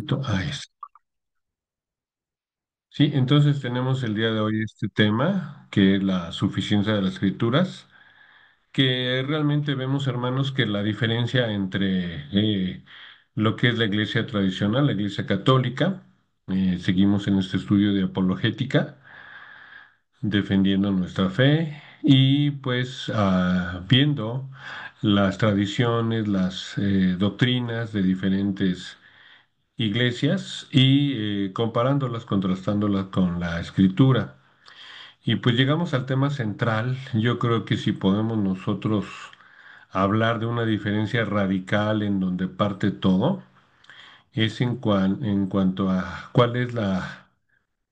poquito a esto. Sí, entonces tenemos el día de hoy este tema, que es la suficiencia de las escrituras, que realmente vemos, hermanos, que la diferencia entre lo que es la iglesia tradicional, la iglesia católica, seguimos en este estudio de apologética, defendiendo nuestra fe y pues viendo las tradiciones, las doctrinas de diferentes iglesias y comparándolas, contrastándolas con la escritura. Y pues llegamos al tema central. Yo creo que si podemos nosotros hablar de una diferencia radical en donde parte todo, es en cuanto a cuál es la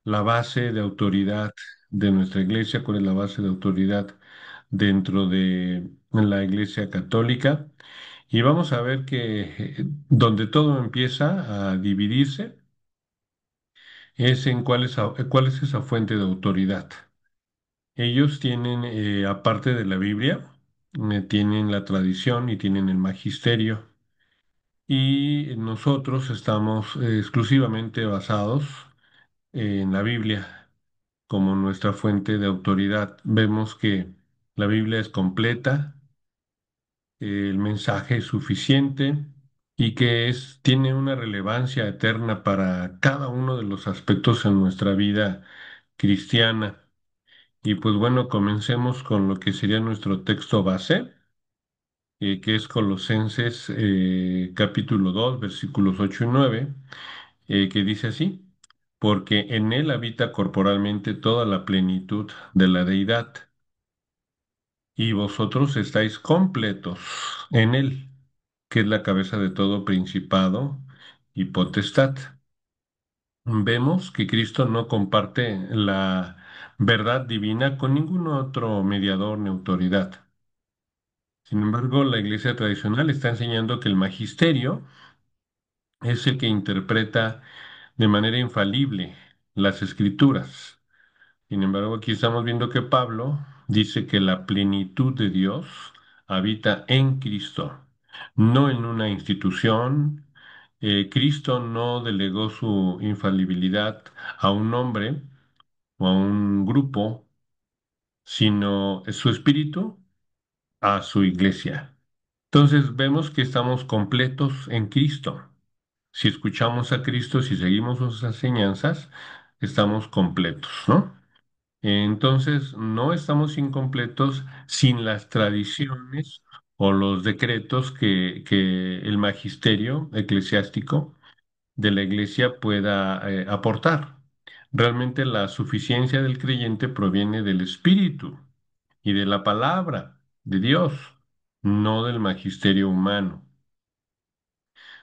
base de autoridad de nuestra iglesia, cuál es la base de autoridad dentro de la iglesia católica. Y vamos a ver que donde todo empieza a dividirse es en cuál es esa fuente de autoridad. Ellos tienen, aparte de la Biblia, tienen la tradición y tienen el magisterio. Y nosotros estamos exclusivamente basados en la Biblia como nuestra fuente de autoridad. Vemos que la Biblia es completa, el mensaje es suficiente y que tiene una relevancia eterna para cada uno de los aspectos en nuestra vida cristiana. Y pues bueno, comencemos con lo que sería nuestro texto base, que es Colosenses capítulo 2 versículos 8 y 9, que dice así, porque en él habita corporalmente toda la plenitud de la deidad, y vosotros estáis completos en él, que es la cabeza de todo principado y potestad. Vemos que Cristo no comparte la verdad divina con ningún otro mediador ni autoridad. Sin embargo, la iglesia tradicional está enseñando que el magisterio es el que interpreta de manera infalible las escrituras. Sin embargo, aquí estamos viendo que Pablo dice que la plenitud de Dios habita en Cristo, no en una institución. Cristo no delegó su infalibilidad a un hombre o a un grupo, sino su espíritu a su iglesia. Entonces vemos que estamos completos en Cristo. Si escuchamos a Cristo, si seguimos sus enseñanzas, estamos completos, ¿no? Entonces, no estamos incompletos sin las tradiciones o los decretos que el magisterio eclesiástico de la iglesia pueda aportar. Realmente la suficiencia del creyente proviene del Espíritu y de la palabra de Dios, no del magisterio humano.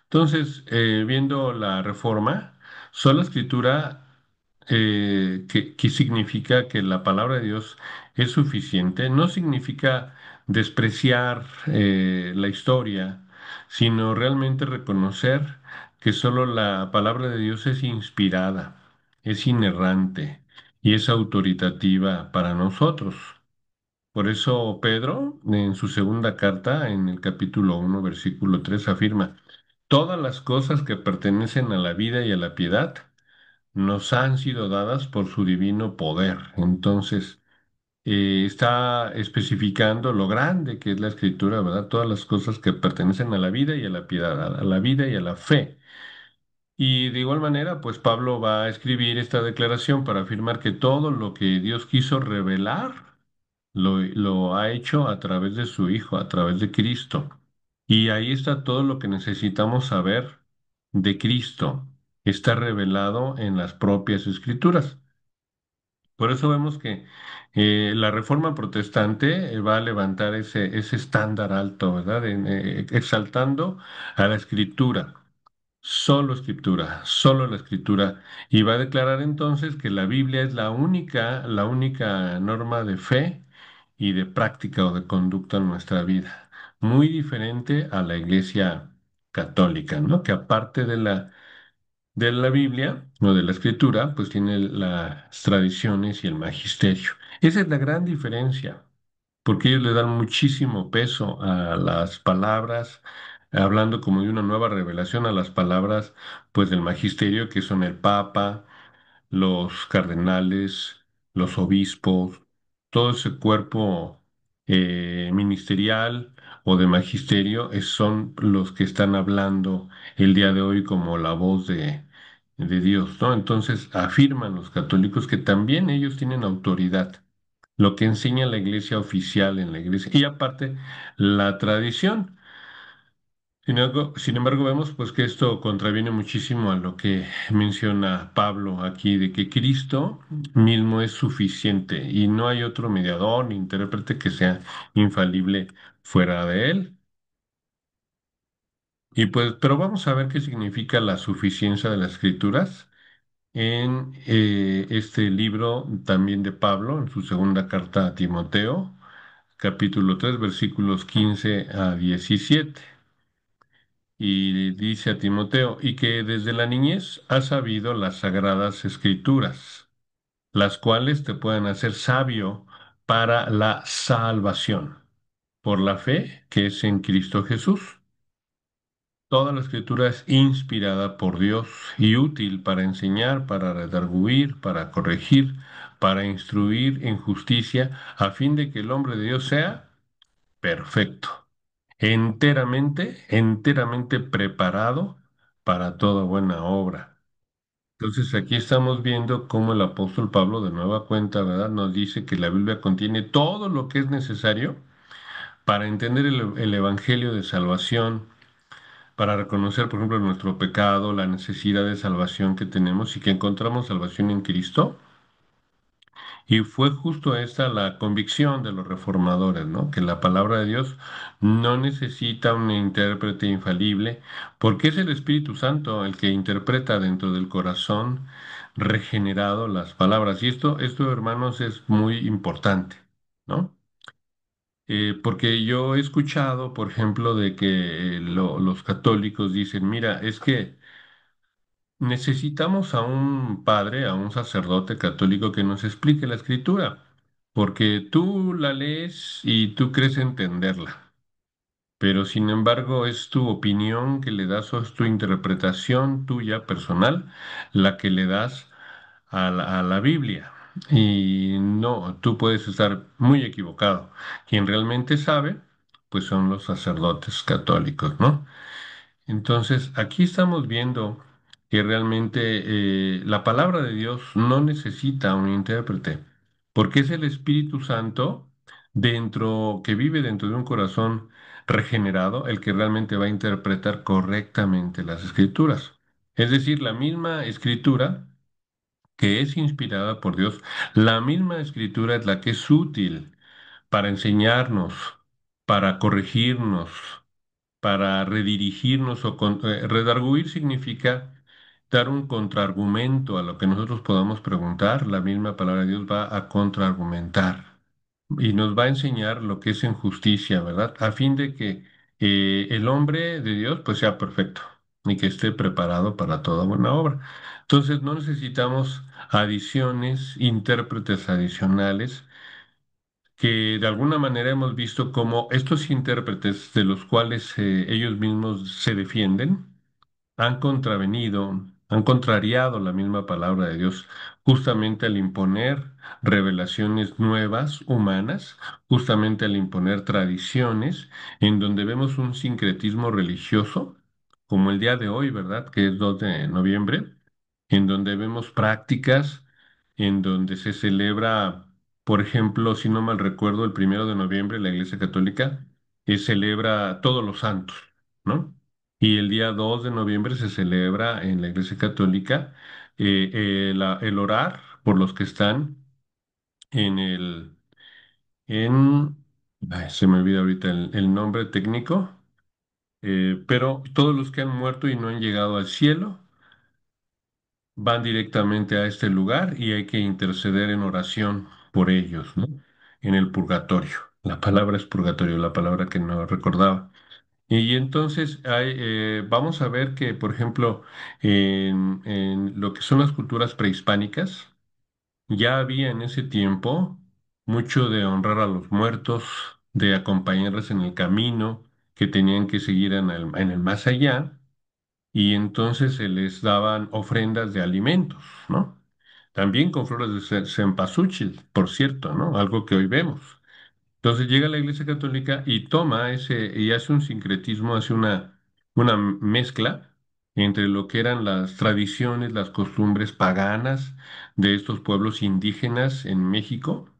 Entonces, viendo la reforma, sola escritura, que significa que la palabra de Dios es suficiente, no significa despreciar la historia, sino realmente reconocer que solo la palabra de Dios es inspirada, es inerrante y es autoritativa para nosotros. Por eso Pedro, en su segunda carta, en el capítulo 1, versículo 3, afirma, todas las cosas que pertenecen a la vida y a la piedad nos han sido dadas por su divino poder. Entonces, está especificando lo grande que es la escritura, ¿verdad? Todas las cosas que pertenecen a la vida y a la piedad, a la vida y a la fe. Y de igual manera, pues Pablo va a escribir esta declaración para afirmar que todo lo que Dios quiso revelar lo ha hecho a través de su Hijo, a través de Cristo. Y ahí está todo lo que necesitamos saber de Cristo. Está revelado en las propias Escrituras. Por eso vemos que la Reforma Protestante va a levantar ese estándar alto, ¿verdad? Exaltando a la Escritura. Solo escritura, solo la escritura. Y va a declarar entonces que la Biblia es la única norma de fe y de práctica o de conducta en nuestra vida. Muy diferente a la Iglesia católica, ¿no? Que aparte de la Biblia o de la escritura, pues tiene las tradiciones y el magisterio. Esa es la gran diferencia porque ellos le dan muchísimo peso a las palabras, hablando como de una nueva revelación a las palabras, pues, del magisterio, que son el Papa, los cardenales, los obispos, todo ese cuerpo ministerial o de magisterio son los que están hablando el día de hoy como la voz de Dios, ¿no? Entonces afirman los católicos que también ellos tienen autoridad, lo que enseña la iglesia oficial en la iglesia y aparte la tradición. Sin embargo, vemos pues que esto contraviene muchísimo a lo que menciona Pablo aquí, de que Cristo mismo es suficiente y no hay otro mediador ni intérprete que sea infalible fuera de él. Y pues, pero vamos a ver qué significa la suficiencia de las Escrituras en este libro también de Pablo, en su segunda carta a Timoteo, capítulo 3 versículos 15 a 17. Y dice a Timoteo, y que desde la niñez has sabido las sagradas escrituras, las cuales te pueden hacer sabio para la salvación, por la fe que es en Cristo Jesús. Toda la escritura es inspirada por Dios y útil para enseñar, para redarguir, para corregir, para instruir en justicia, a fin de que el hombre de Dios sea perfecto, enteramente preparado para toda buena obra. Entonces aquí estamos viendo cómo el apóstol Pablo de nueva cuenta, ¿verdad? Nos dice que la Biblia contiene todo lo que es necesario para entender el evangelio de salvación, para reconocer, por ejemplo, nuestro pecado, la necesidad de salvación que tenemos y que encontramos salvación en Cristo. Y fue justo esta la convicción de los reformadores, ¿no? Que la palabra de Dios no necesita un intérprete infalible, porque es el Espíritu Santo el que interpreta dentro del corazón regenerado las palabras. Y esto, hermanos, es muy importante, ¿no? Porque yo he escuchado, por ejemplo, de que los católicos dicen, mira, es que necesitamos a un padre, a un sacerdote católico que nos explique la escritura, porque tú la lees y tú crees entenderla, pero sin embargo es tu opinión que le das o es tu interpretación tuya personal la que le das a la Biblia. Y no, tú puedes estar muy equivocado. Quien realmente sabe, pues son los sacerdotes católicos, ¿no? Entonces, aquí estamos viendo que realmente la palabra de Dios no necesita un intérprete, porque es el Espíritu Santo que vive dentro de un corazón regenerado, el que realmente va a interpretar correctamente las escrituras. Es decir, la misma escritura que es inspirada por Dios, la misma escritura es la que es útil para enseñarnos, para corregirnos, para redirigirnos redarguir significa dar un contraargumento a lo que nosotros podamos preguntar. La misma palabra de Dios va a contraargumentar y nos va a enseñar lo que es en justicia, ¿verdad? A fin de que el hombre de Dios pues sea perfecto y que esté preparado para toda buena obra. Entonces no necesitamos adiciones, intérpretes adicionales que de alguna manera hemos visto como estos intérpretes de los cuales ellos mismos se defienden han contravenido, han contrariado la misma palabra de Dios, justamente al imponer revelaciones nuevas, humanas, justamente al imponer tradiciones, en donde vemos un sincretismo religioso, como el día de hoy, ¿verdad? Que es 2 de noviembre, en donde vemos prácticas, en donde se celebra, por ejemplo, si no mal recuerdo, el 1 de noviembre, la Iglesia Católica celebra todos los santos, ¿no? Y el día 2 de noviembre se celebra en la Iglesia Católica el orar por los que están en se me olvida ahorita el nombre técnico, pero todos los que han muerto y no han llegado al cielo van directamente a este lugar y hay que interceder en oración por ellos, ¿no? En el purgatorio. La palabra es purgatorio, la palabra que no recordaba. Y entonces vamos a ver que, por ejemplo, en lo que son las culturas prehispánicas, ya había en ese tiempo mucho de honrar a los muertos, de acompañarles en el camino, que tenían que seguir en el más allá y entonces se les daban ofrendas de alimentos, ¿no? También con flores de cempasúchil, por cierto, ¿no? Algo que hoy vemos. Entonces llega la Iglesia Católica y toma ese, y hace un sincretismo, hace una mezcla entre lo que eran las tradiciones, las costumbres paganas de estos pueblos indígenas en México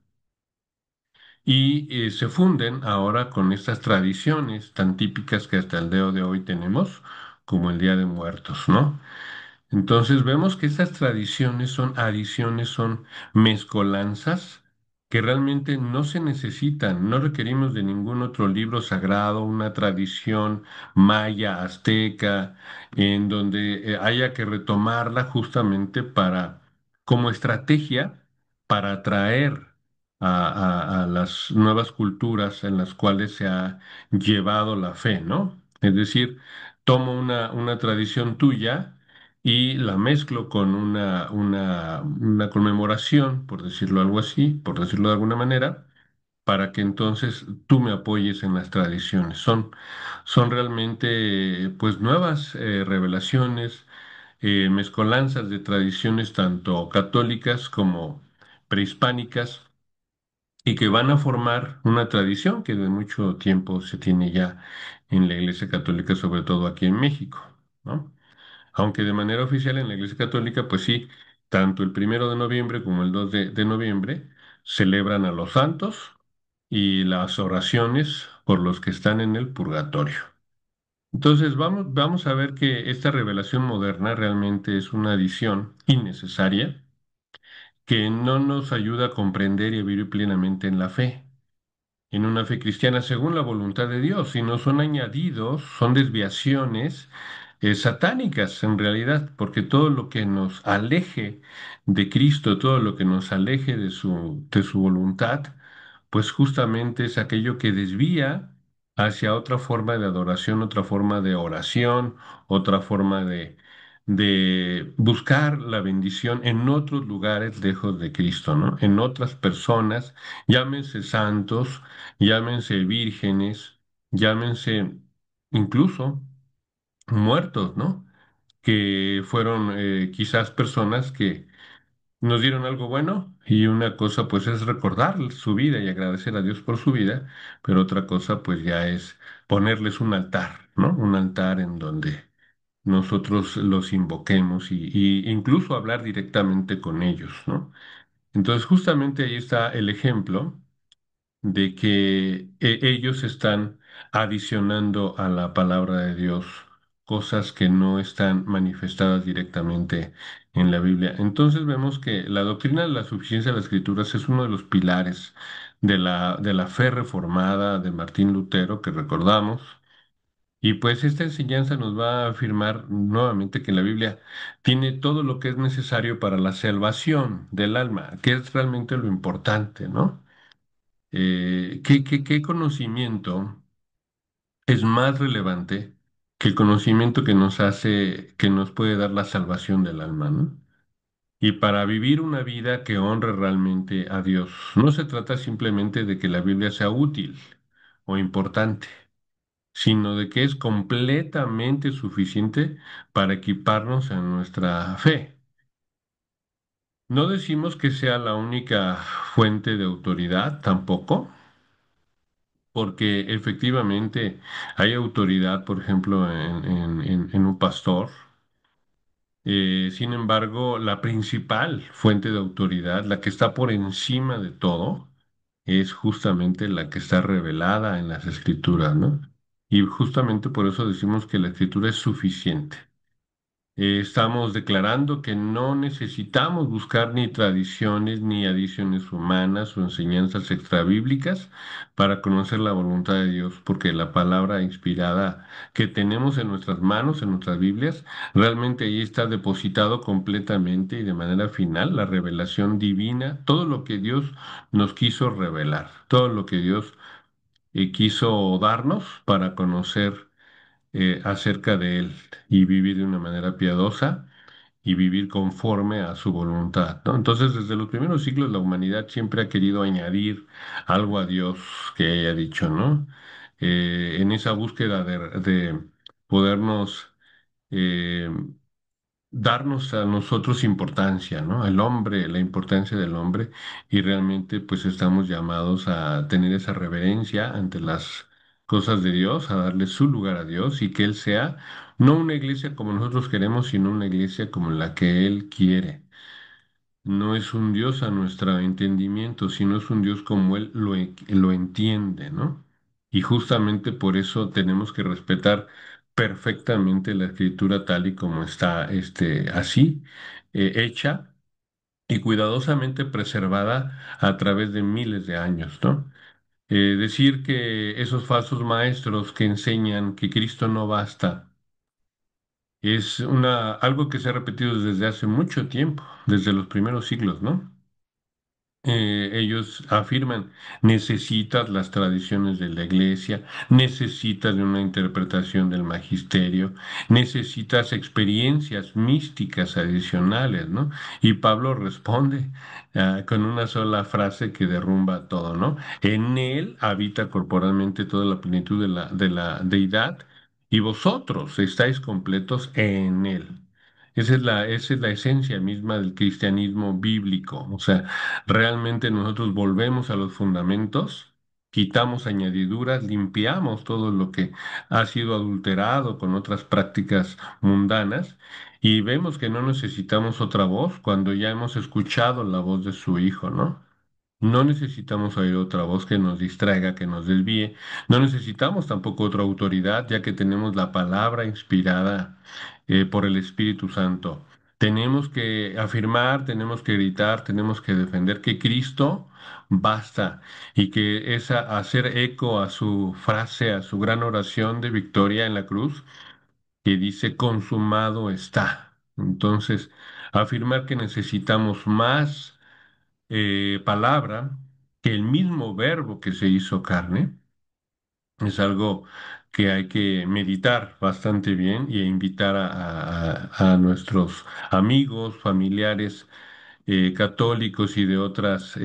y se funden ahora con estas tradiciones tan típicas que hasta el día de hoy tenemos, como el Día de Muertos, ¿no? Entonces vemos que estas tradiciones son adiciones, son mezcolanzas que realmente no se necesitan, no requerimos de ningún otro libro sagrado, una tradición maya, azteca, en donde haya que retomarla justamente para, como estrategia, para atraer a las nuevas culturas en las cuales se ha llevado la fe, ¿no? Es decir, tomo una tradición tuya y la mezclo con una conmemoración, por decirlo algo así, por decirlo de alguna manera, para que entonces tú me apoyes en las tradiciones. Son realmente pues nuevas revelaciones, mezcolanzas de tradiciones tanto católicas como prehispánicas y que van a formar una tradición que de mucho tiempo se tiene ya en la Iglesia Católica, sobre todo aquí en México, ¿no? Aunque de manera oficial en la Iglesia Católica, pues sí, tanto el 1 de noviembre como el 2 de noviembre celebran a los santos y las oraciones por los que están en el purgatorio. Entonces vamos a ver que esta revelación moderna realmente es una adición innecesaria que no nos ayuda a comprender y a vivir plenamente en la fe en una fe cristiana según la voluntad de Dios, sino son añadidos, son desviaciones satánicas en realidad, porque todo lo que nos aleje de Cristo, todo lo que nos aleje de su voluntad, pues justamente es aquello que desvía hacia otra forma de adoración, otra forma de oración, otra forma de buscar la bendición en otros lugares lejos de Cristo, ¿no? En otras personas, llámense santos, llámense vírgenes, llámense incluso muertos, ¿no? Que fueron quizás personas que nos dieron algo bueno y una cosa pues es recordar su vida y agradecer a Dios por su vida, pero otra cosa pues ya es ponerles un altar, ¿no? Un altar en donde nosotros los invoquemos y incluso hablar directamente con ellos, ¿no? Entonces justamente ahí está el ejemplo de que ellos están adicionando a la palabra de Dios cosas que no están manifestadas directamente en la Biblia. Entonces vemos que la doctrina de la suficiencia de las Escrituras es uno de los pilares de la fe reformada de Martín Lutero que recordamos. Y pues esta enseñanza nos va a afirmar nuevamente que la Biblia tiene todo lo que es necesario para la salvación del alma, que es realmente lo importante, ¿no? ¿Qué conocimiento es más relevante que el conocimiento que nos hace, que nos puede dar la salvación del alma, ¿no? Y para vivir una vida que honre realmente a Dios, no se trata simplemente de que la Biblia sea útil o importante, sino de que es completamente suficiente para equiparnos en nuestra fe. No decimos que sea la única fuente de autoridad, tampoco porque efectivamente hay autoridad, por ejemplo, en un pastor. Sin embargo, la principal fuente de autoridad, la que está por encima de todo, es justamente la que está revelada en las escrituras, ¿no? Y justamente por eso decimos que la escritura es suficiente. Estamos declarando que no necesitamos buscar ni tradiciones ni adiciones humanas o enseñanzas extrabíblicas para conocer la voluntad de Dios, porque la palabra inspirada que tenemos en nuestras manos, en nuestras Biblias, realmente ahí está depositado completamente y de manera final la revelación divina, todo lo que Dios nos quiso revelar, todo lo que Dios quiso darnos para conocer acerca de Él y vivir de una manera piadosa y vivir conforme a su voluntad, ¿no? Entonces, desde los primeros siglos, la humanidad siempre ha querido añadir algo a Dios que haya dicho, ¿no? en esa búsqueda de podernos eh, darnos a nosotros importancia, ¿no? El hombre, la importancia del hombre, y realmente pues estamos llamados a tener esa reverencia ante las cosas de Dios, a darle su lugar a Dios y que Él sea no una iglesia como nosotros queremos, sino una iglesia como la que Él quiere. No es un Dios a nuestro entendimiento, sino es un Dios como Él lo entiende, ¿no? Y justamente por eso tenemos que respetar perfectamente la escritura tal y como está, así, hecha y cuidadosamente preservada a través de miles de años, ¿no? Decir que esos falsos maestros que enseñan que Cristo no basta es algo que se ha repetido desde hace mucho tiempo, desde los primeros siglos, ¿no? Ellos afirman, necesitas las tradiciones de la iglesia, necesitas de una interpretación del magisterio, necesitas experiencias místicas adicionales, ¿no? Y Pablo responde con una sola frase que derrumba todo, ¿no? En él habita corporalmente toda la plenitud de la deidad y vosotros estáis completos en él. Esa es la esencia misma del cristianismo bíblico. O sea, realmente nosotros volvemos a los fundamentos, quitamos añadiduras, limpiamos todo lo que ha sido adulterado con otras prácticas mundanas y vemos que no necesitamos otra voz cuando ya hemos escuchado la voz de su Hijo, ¿no? No necesitamos oír otra voz que nos distraiga, que nos desvíe. No necesitamos tampoco otra autoridad, ya que tenemos la palabra inspirada por el Espíritu Santo. Tenemos que afirmar, tenemos que gritar, tenemos que defender que Cristo basta y que esa hacer eco a su frase, a su gran oración de victoria en la cruz, que dice consumado está. Entonces, afirmar que necesitamos más palabra que el mismo verbo que se hizo carne es algo que hay que meditar bastante bien y invitar a nuestros amigos, familiares católicos y de otras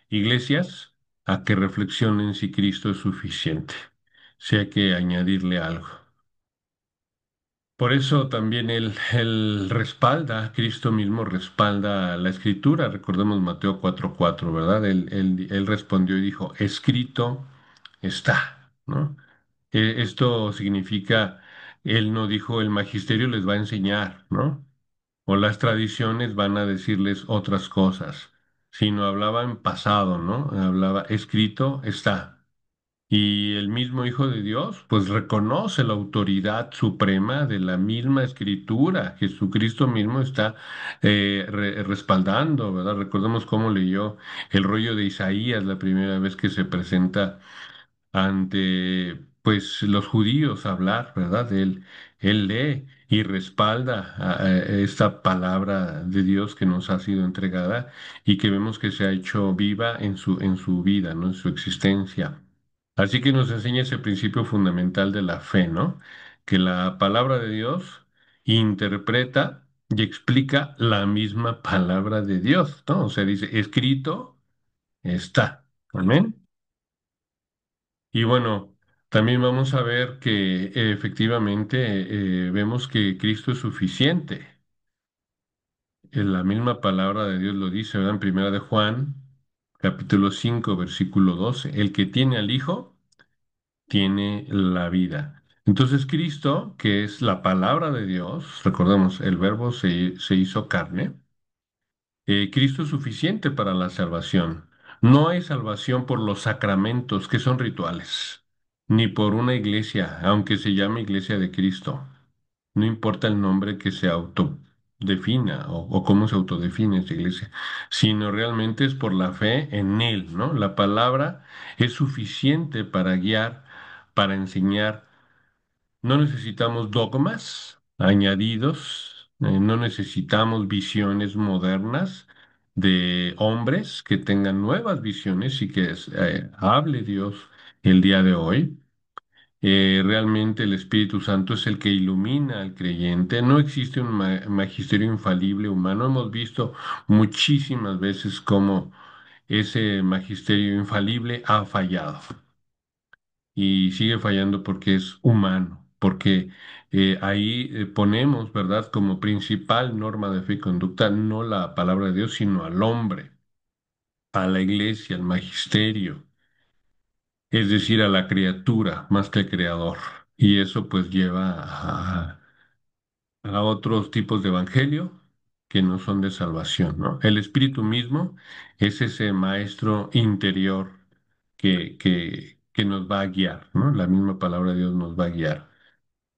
iglesias a que reflexionen si Cristo es suficiente, si hay que añadirle algo. Por eso también él respalda, Cristo mismo respalda la escritura. Recordemos Mateo 4:4, ¿verdad? Él respondió y dijo, escrito está, ¿no? Esto significa, él no dijo, el magisterio les va a enseñar, ¿no? O las tradiciones van a decirles otras cosas, sino hablaba en pasado, ¿no? Hablaba, escrito está. Y el mismo Hijo de Dios, pues reconoce la autoridad suprema de la misma escritura. Jesucristo mismo está respaldando, ¿verdad? Recordemos cómo leyó el rollo de Isaías la primera vez que se presenta ante, pues, los judíos a hablar, ¿verdad? Él lee y respalda a esta palabra de Dios que nos ha sido entregada y que vemos que se ha hecho viva en su vida, ¿no? En su existencia. Así que nos enseña ese principio fundamental de la fe, ¿no? Que la palabra de Dios interpreta y explica la misma palabra de Dios, ¿no? O sea, dice, escrito está. Amén. Y bueno, también vamos a ver que efectivamente vemos que Cristo es suficiente. La misma palabra de Dios lo dice, ¿verdad? En Primera de Juan, capítulo 5, versículo 12. El que tiene al Hijo tiene la vida. Entonces Cristo, que es la palabra de Dios, recordemos, el verbo se hizo carne, Cristo es suficiente para la salvación. No hay salvación por los sacramentos, que son rituales, ni por una iglesia, aunque se llame Iglesia de Cristo. No importa el nombre que se autodefina o cómo se autodefine esa iglesia, sino realmente es por la fe en Él, ¿no? La palabra es suficiente para guiar, para enseñar. No necesitamos dogmas añadidos, no necesitamos visiones modernas de hombres que tengan nuevas visiones y que hable Dios el día de hoy. Realmente el Espíritu Santo es el que ilumina al creyente. No existe un magisterio infalible humano. Hemos visto muchísimas veces cómo ese magisterio infalible ha fallado. y sigue fallando porque es humano, porque ahí ponemos, ¿verdad?, como principal norma de fe y conducta no la palabra de Dios, sino al hombre, a la iglesia, al magisterio, es decir, a la criatura más que al creador. Y eso pues lleva a otros tipos de evangelio que no son de salvación, ¿no? El espíritu mismo es ese maestro interior que nos va a guiar, ¿no? La misma palabra de Dios nos va a guiar.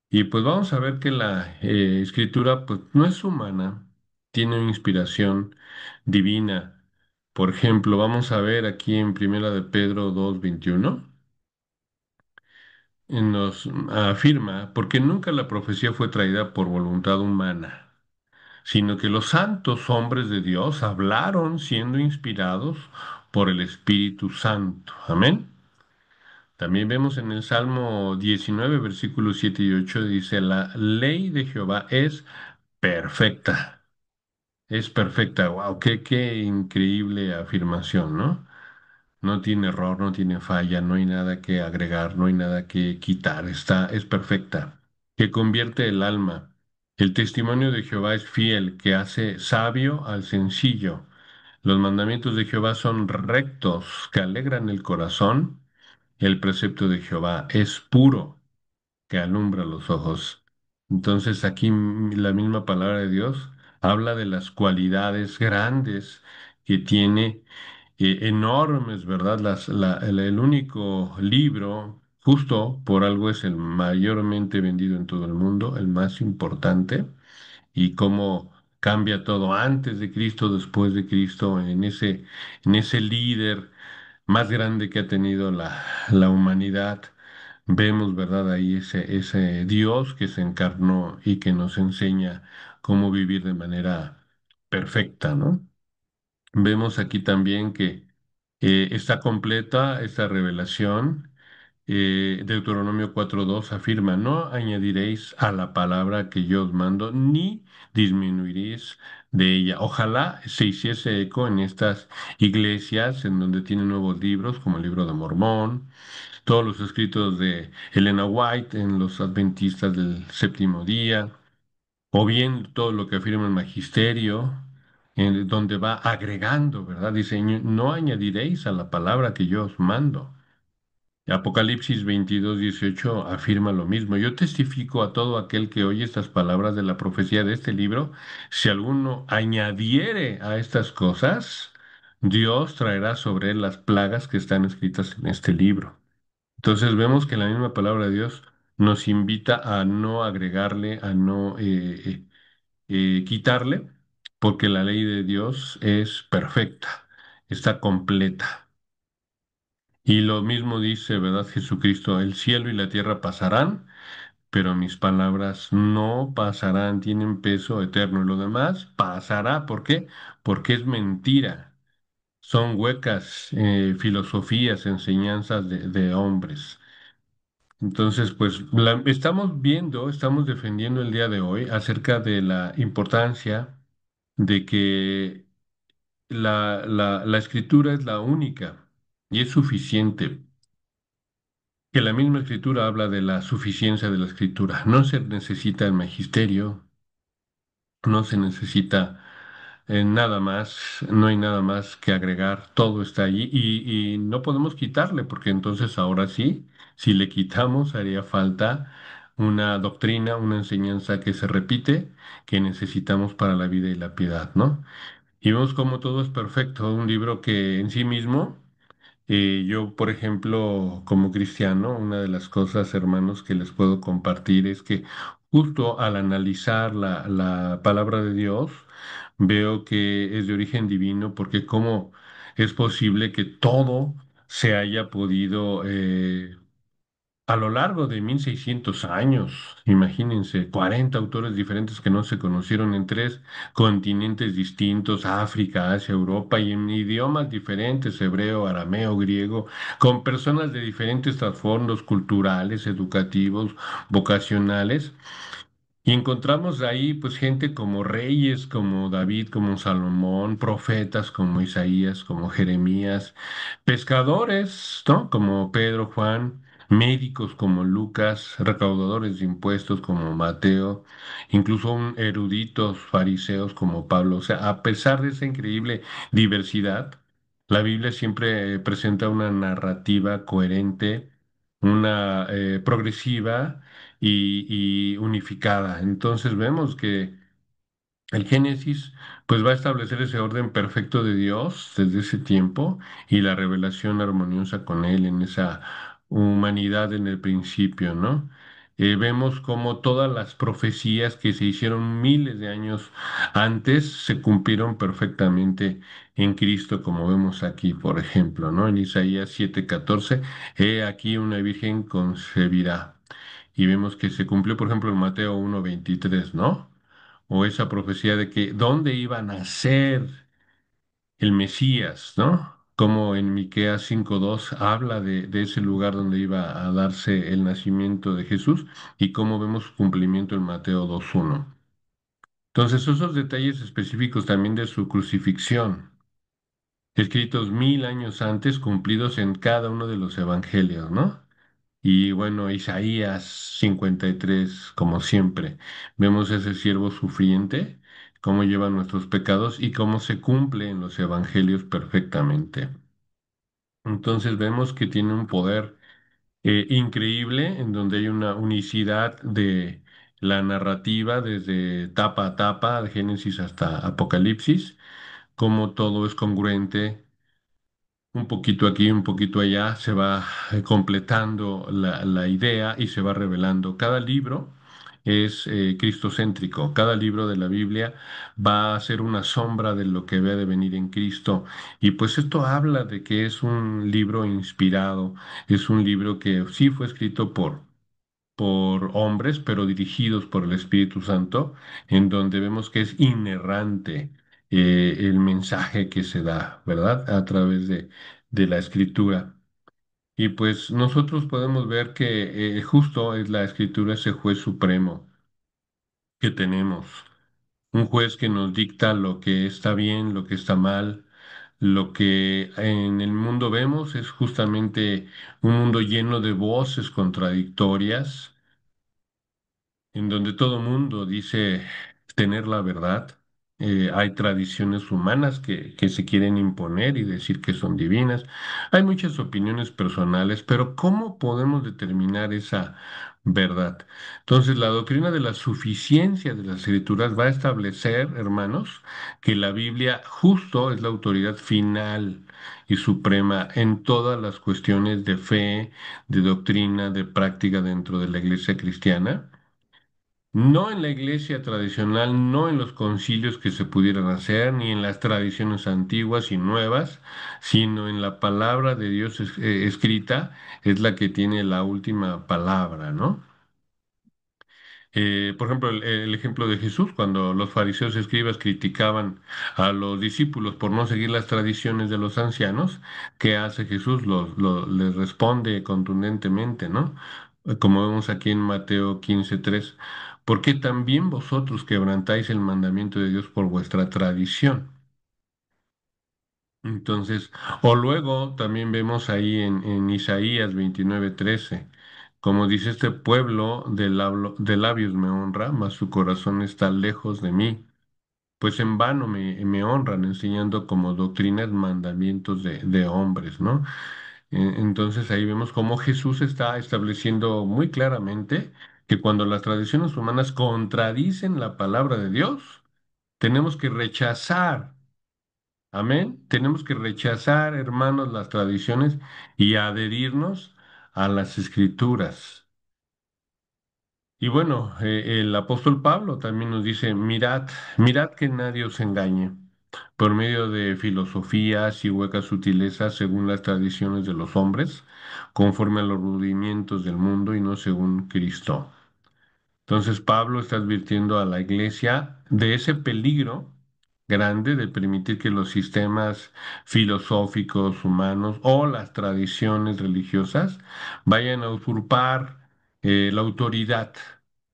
Y pues vamos a ver que la escritura pues no es humana, tiene una inspiración divina. Por ejemplo, vamos a ver aquí en Primera de Pedro 2:21, nos afirma, porque nunca la profecía fue traída por voluntad humana, sino que los santos hombres de Dios hablaron siendo inspirados por el Espíritu Santo. Amén. También vemos en el Salmo 19, versículos 7 y 8, dice, la ley de Jehová es perfecta. Es perfecta. Wow, qué increíble afirmación, ¿no? No tiene error, no tiene falla, no hay nada que agregar, no hay nada que quitar. Es perfecta. Que convierte el alma. El testimonio de Jehová es fiel, que hace sabio al sencillo. Los mandamientos de Jehová son rectos, que alegran el corazón. El precepto de Jehová es puro, que alumbra los ojos. Entonces aquí la misma palabra de Dios habla de las cualidades grandes que tiene, enormes, ¿verdad? El único libro, justo por algo es el mayormente vendido en todo el mundo, el más importante, y cómo cambia todo antes de Cristo, después de Cristo, en ese líder más grande que ha tenido la humanidad. Vemos, ¿verdad? Ahí ese Dios que se encarnó y que nos enseña cómo vivir de manera perfecta, ¿no? Vemos aquí también que está completa esta revelación. Deuteronomio 4:2 afirma, no añadiréis a la palabra que yo os mando, ni disminuiréis de ella. Ojalá se hiciese eco en estas iglesias en donde tienen nuevos libros, como el libro de Mormón, todos los escritos de Elena White en los adventistas del séptimo día, o bien todo lo que afirma el magisterio, en donde va agregando, ¿verdad? Dice, no añadiréis a la palabra que yo os mando. Apocalipsis 22:18 afirma lo mismo. Yo testifico a todo aquel que oye estas palabras de la profecía de este libro, si alguno añadiere a estas cosas, Dios traerá sobre él las plagas que están escritas en este libro. Entonces vemos que la misma palabra de Dios nos invita a no agregarle, a no quitarle, porque la ley de Dios es perfecta, está completa. Y lo mismo dice, ¿verdad? Jesucristo, el cielo y la tierra pasarán, pero mis palabras no pasarán, tienen peso eterno. Y lo demás pasará, ¿por qué? Porque es mentira. Son huecas filosofías, enseñanzas de hombres. Entonces, pues estamos viendo, estamos defendiendo el día de hoy acerca de la importancia de que la escritura es la única y es suficiente, que la misma escritura habla de la suficiencia de la escritura. No se necesita el magisterio, no se necesita nada más, no hay nada más que agregar, todo está allí y no podemos quitarle, porque entonces ahora sí, si le quitamos, haría falta una doctrina, una enseñanza que se repite, que necesitamos para la vida y la piedad, ¿no? Y vemos cómo todo es perfecto, un libro que en sí mismo yo, por ejemplo, como cristiano, una de las cosas, hermanos, que les puedo compartir es que justo al analizar la palabra de Dios, veo que es de origen divino, porque cómo es posible que todo se haya podido a lo largo de 1600 años, imagínense, 40 autores diferentes que no se conocieron en tres continentes distintos, África, Asia, Europa, y en idiomas diferentes, hebreo, arameo, griego, con personas de diferentes trasfondos culturales, educativos, vocacionales. Y encontramos ahí pues gente como reyes, como David, como Salomón, profetas como Isaías, como Jeremías, pescadores, ¿no? Como Pedro, Juan, médicos como Lucas, recaudadores de impuestos como Mateo, incluso un eruditos fariseos como Pablo. O sea, a pesar de esa increíble diversidad, la Biblia siempre presenta una narrativa coherente, una progresiva y unificada. Entonces vemos que el Génesis, pues va a establecer ese orden perfecto de Dios desde ese tiempo y la revelación armoniosa con Él en esa humanidad en el principio, ¿no? Vemos cómo todas las profecías que se hicieron miles de años antes se cumplieron perfectamente en Cristo, como vemos aquí, por ejemplo, ¿no? En Isaías 7:14, he aquí una virgen concebirá. Y vemos que se cumplió, por ejemplo, en Mateo 1:23, ¿no? O esa profecía de que dónde iba a nacer el Mesías, ¿no? Como en Miqueas 5:2 habla de ese lugar donde iba a darse el nacimiento de Jesús y cómo vemos su cumplimiento en Mateo 2:1. Entonces, esos detalles específicos también de su crucifixión, escritos 1000 años antes, cumplidos en cada uno de los evangelios, ¿no? Y bueno, Isaías 53, como siempre, vemos ese siervo sufriente, cómo lleva nuestros pecados y cómo se cumple en los evangelios perfectamente. Entonces vemos que tiene un poder increíble en donde hay una unicidad de la narrativa desde tapa a tapa, de Génesis hasta Apocalipsis, cómo todo es congruente un poquito aquí, un poquito allá, se va completando la idea y se va revelando. Cada libro es cristocéntrico, cada libro de la Biblia va a ser una sombra de lo que debe de venir en Cristo. Y pues esto habla de que es un libro inspirado, es un libro que sí fue escrito por hombres, pero dirigidos por el Espíritu Santo, en donde vemos que es inerrante el mensaje que se da, ¿verdad? A través de la escritura. Y pues nosotros podemos ver que justo es la escritura ese juez supremo que tenemos, un juez que nos dicta lo que está bien, lo que está mal. Lo que en el mundo vemos es justamente un mundo lleno de voces contradictorias en donde todo mundo dice tener la verdad. Hay tradiciones humanas que se quieren imponer y decir que son divinas. Hay muchas opiniones personales, pero ¿cómo podemos determinar esa verdad? Entonces, la doctrina de la suficiencia de las escrituras va a establecer, hermanos, que la Biblia justo es la autoridad final y suprema en todas las cuestiones de fe, de doctrina, de práctica dentro de la iglesia cristiana. No en la iglesia tradicional, no en los concilios que se pudieran hacer, ni en las tradiciones antiguas y nuevas, sino en la palabra de Dios escrita, es la que tiene la última palabra, ¿no? Por ejemplo, el ejemplo de Jesús, cuando los fariseos y escribas criticaban a los discípulos por no seguir las tradiciones de los ancianos, ¿qué hace Jesús? Les responde contundentemente, ¿no? Como vemos aquí en Mateo 15:3, porque también vosotros quebrantáis el mandamiento de Dios por vuestra tradición. Entonces, o luego también vemos ahí en Isaías 29:13, como dice, este pueblo de labios me honra, mas su corazón está lejos de mí, pues en vano me honran, enseñando como doctrinas mandamientos de hombres, ¿no? Entonces ahí vemos cómo Jesús está estableciendo muy claramente que cuando las tradiciones humanas contradicen la palabra de Dios, tenemos que rechazar. Amén. Tenemos que rechazar, hermanos, las tradiciones y adherirnos a las escrituras. Y bueno, el apóstol Pablo también nos dice, mirad que nadie os engañe por medio de filosofías y huecas sutilezas según las tradiciones de los hombres, conforme a los rudimientos del mundo y no según Cristo. Entonces Pablo está advirtiendo a la iglesia de ese peligro grande de permitir que los sistemas filosóficos humanos o las tradiciones religiosas vayan a usurpar la autoridad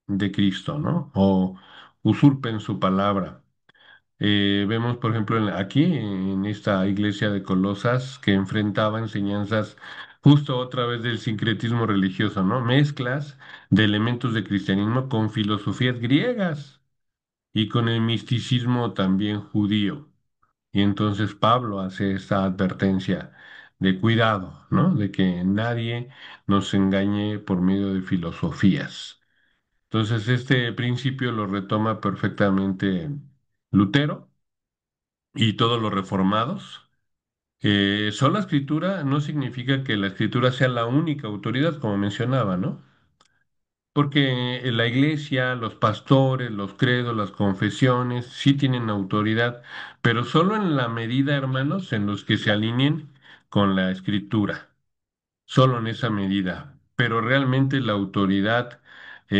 de Cristo, ¿no? O usurpen su palabra. Vemos, por ejemplo, aquí en esta iglesia de Colosas que enfrentaba enseñanzas justo otra vez del sincretismo religioso, ¿no? Mezclas de elementos de cristianismo con filosofías griegas y con el misticismo también judío. Y entonces Pablo hace esta advertencia de cuidado, ¿no? De que nadie nos engañe por medio de filosofías. Entonces este principio lo retoma perfectamente Lutero y todos los reformados. Sola escritura no significa que la escritura sea la única autoridad, como mencionaba, ¿no? Porque la iglesia, los pastores, los credos, las confesiones, sí tienen autoridad, pero solo en la medida, hermanos, en los que se alineen con la escritura, solo en esa medida. Pero realmente la autoridad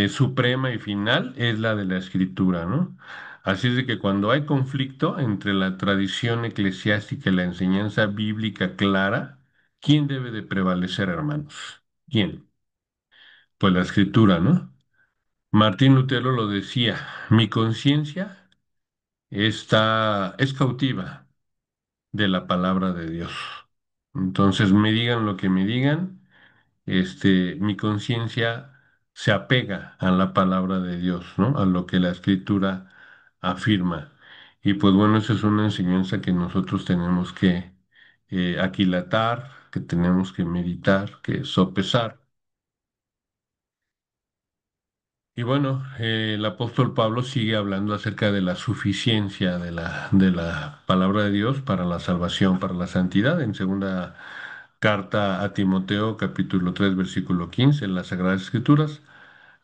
suprema y final es la de la escritura, ¿no? Así es de que cuando hay conflicto entre la tradición eclesiástica y la enseñanza bíblica clara, ¿quién debe de prevalecer, hermanos? ¿Quién? Pues la escritura, ¿no? Martín Lutero lo decía, mi conciencia es cautiva de la palabra de Dios. Entonces, me digan lo que me digan, mi conciencia se apega a la palabra de Dios, ¿no? A lo que la escritura afirma. Y pues bueno, esa es una enseñanza que nosotros tenemos que aquilatar, que tenemos que meditar, que sopesar. Y bueno, el apóstol Pablo sigue hablando acerca de la suficiencia de la palabra de Dios para la salvación, para la santidad, en segunda carta a Timoteo, capítulo 3 versículo 15 en las Sagradas Escrituras,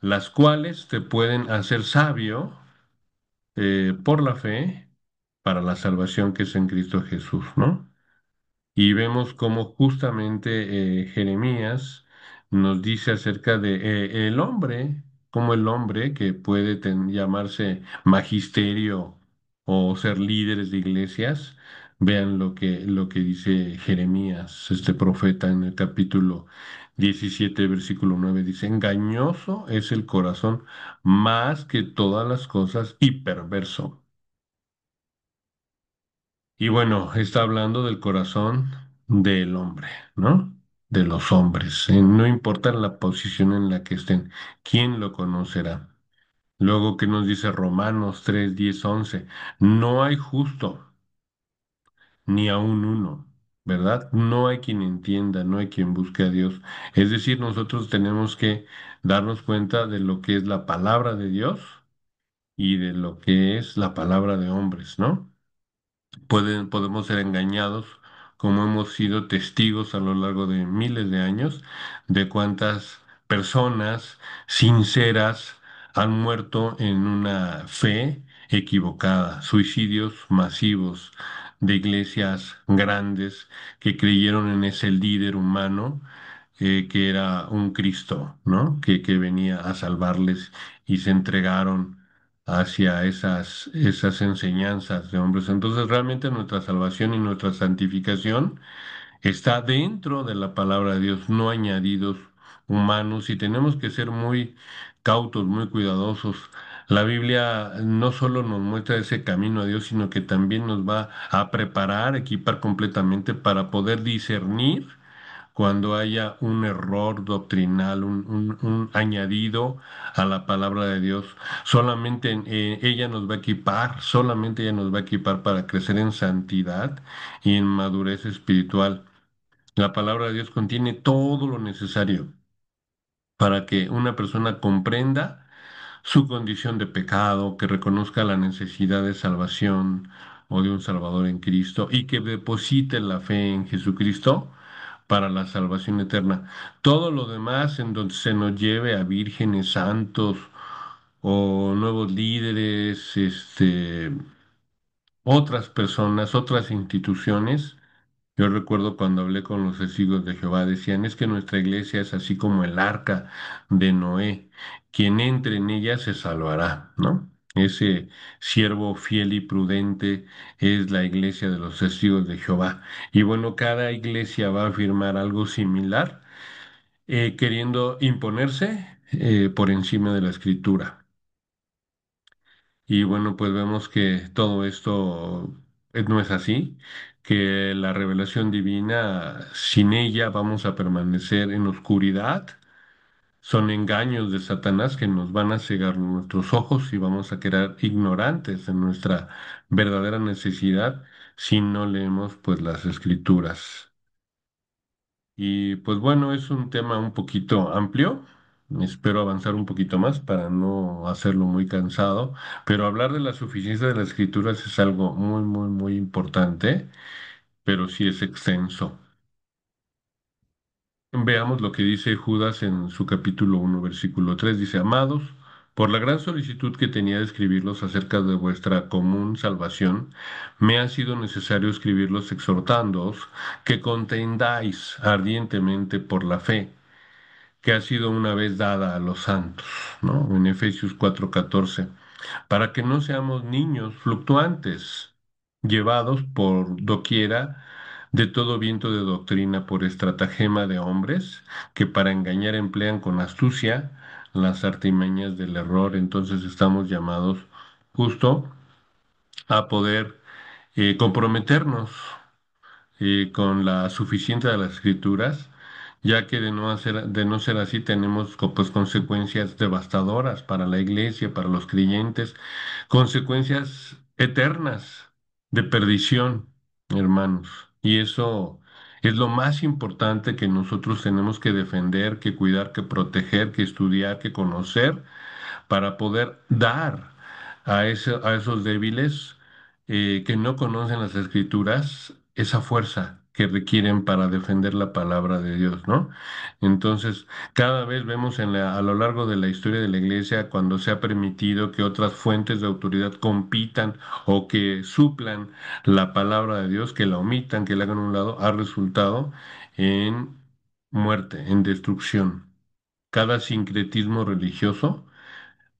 las cuales te pueden hacer sabio por la fe para la salvación que es en Cristo Jesús, ¿no? Y vemos cómo justamente Jeremías nos dice acerca de el hombre, como el hombre que puede llamarse magisterio o ser líderes de iglesias. Vean lo que dice Jeremías, este profeta en el capítulo 17 versículo 9 dice, engañoso es el corazón más que todas las cosas y perverso. Y bueno, está hablando del corazón del hombre, ¿no? De los hombres. No importa la posición en la que estén, ¿quién lo conocerá? Luego que nos dice Romanos 3, 10, 11, no hay justo, ni aun uno, ¿verdad? No hay quien entienda, no hay quien busque a Dios. Es decir, nosotros tenemos que darnos cuenta de lo que es la palabra de Dios y de lo que es la palabra de hombres, ¿no? Podemos ser engañados, como hemos sido testigos a lo largo de miles de años, de cuántas personas sinceras han muerto en una fe equivocada, suicidios masivos de iglesias grandes que creyeron en ese líder humano que era un Cristo, ¿no? Que venía a salvarles y se entregaron hacia esas enseñanzas de hombres. Entonces, realmente nuestra salvación y nuestra santificación está dentro de la palabra de Dios, no añadidos humanos, y tenemos que ser muy cautos, muy cuidadosos. La Biblia no solo nos muestra ese camino a Dios, sino que también nos va a preparar, equipar completamente para poder discernir cuando haya un error doctrinal, un añadido a la palabra de Dios. Solamente ella nos va a equipar, solamente ella nos va a equipar para crecer en santidad y en madurez espiritual. La palabra de Dios contiene todo lo necesario para que una persona comprenda su condición de pecado, que reconozca la necesidad de salvación o de un Salvador en Cristo y que deposite la fe en Jesucristo para la salvación eterna. Todo lo demás en donde se nos lleve a vírgenes santos o nuevos líderes, otras personas, otras instituciones. Yo recuerdo cuando hablé con los testigos de Jehová, decían, es que nuestra iglesia es así como el arca de Noé, quien entre en ella se salvará, ¿no? Ese siervo fiel y prudente es la iglesia de los testigos de Jehová. Y bueno, cada iglesia va a afirmar algo similar, queriendo imponerse por encima de la escritura. Y bueno, pues vemos que todo esto no es así, que la revelación divina, sin ella vamos a permanecer en oscuridad. Son engaños de Satanás que nos van a cegar nuestros ojos y vamos a quedar ignorantes de nuestra verdadera necesidad si no leemos pues las escrituras. Y pues bueno, es un tema un poquito amplio. Espero avanzar un poquito más para no hacerlo muy cansado, pero hablar de la suficiencia de las escrituras es algo muy, muy, muy importante, pero sí es extenso. Veamos lo que dice Judas en su capítulo 1, versículo 3. Dice, amados, por la gran solicitud que tenía de escribirlos acerca de vuestra común salvación, me ha sido necesario escribirlos exhortándoos que contendáis ardientemente por la fe que ha sido una vez dada a los santos, ¿no? En Efesios 4:14, para que no seamos niños fluctuantes, llevados por doquiera de todo viento de doctrina por estratagema de hombres que para engañar emplean con astucia las artimañas del error. Entonces estamos llamados justo a poder comprometernos con la suficiencia de las escrituras, ya que de no ser así tenemos pues, consecuencias devastadoras para la iglesia, para los creyentes, consecuencias eternas de perdición, hermanos. Y eso es lo más importante que nosotros tenemos que defender, que cuidar, que proteger, que estudiar, que conocer para poder dar a esos débiles que no conocen las escrituras esa fuerza que requieren para defender la palabra de Dios, ¿no? Entonces, cada vez vemos a lo largo de la historia de la iglesia cuando se ha permitido que otras fuentes de autoridad compitan o que suplan la palabra de Dios, que la omitan, que la hagan a un lado, ha resultado en muerte, en destrucción. Cada sincretismo religioso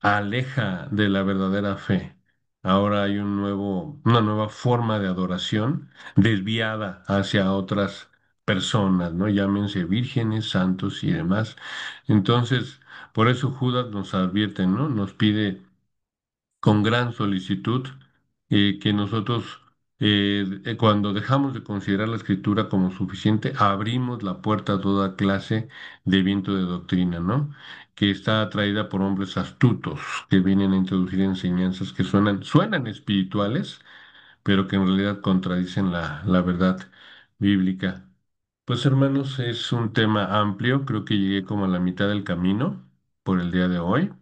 aleja de la verdadera fe. Ahora hay una nueva forma de adoración desviada hacia otras personas, ¿no? Llámense vírgenes, santos y demás. Entonces, por eso Judas nos advierte, ¿no? Nos pide con gran solicitud que nosotros, cuando dejamos de considerar la escritura como suficiente, abrimos la puerta a toda clase de viento de doctrina, ¿no? Que está atraída por hombres astutos que vienen a introducir enseñanzas que suenan espirituales, pero que en realidad contradicen la verdad bíblica. Pues hermanos, es un tema amplio, creo que llegué como a la mitad del camino por el día de hoy.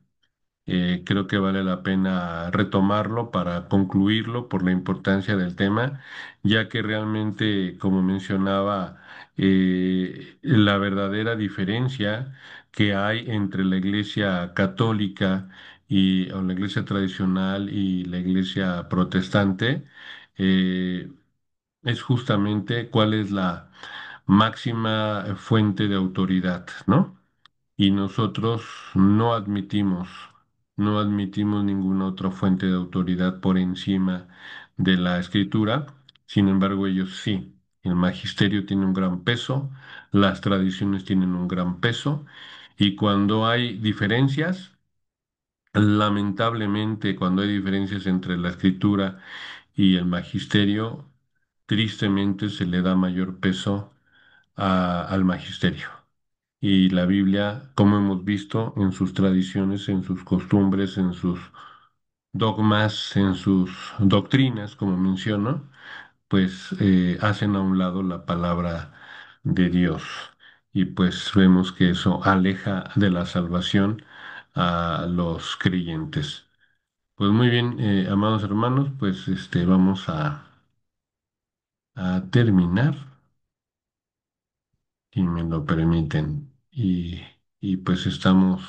Creo que vale la pena retomarlo para concluirlo por la importancia del tema, ya que realmente, como mencionaba, la verdadera diferencia que hay entre la Iglesia católica o la Iglesia tradicional y la Iglesia protestante eh, es justamente cuál es la máxima fuente de autoridad, ¿no? Y nosotros no admitimos, no admitimos ninguna otra fuente de autoridad por encima de la escritura. Sin embargo, ellos sí. El magisterio tiene un gran peso, las tradiciones tienen un gran peso, y cuando hay diferencias, lamentablemente, cuando hay diferencias entre la escritura y el magisterio, tristemente se le da mayor peso al magisterio. Y la Biblia, como hemos visto, en sus tradiciones, en sus costumbres, en sus dogmas, en sus doctrinas, como menciono, pues hacen a un lado la palabra de Dios. Y pues vemos que eso aleja de la salvación a los creyentes. Pues muy bien, amados hermanos, pues vamos a terminar, si me lo permiten. Y pues estamos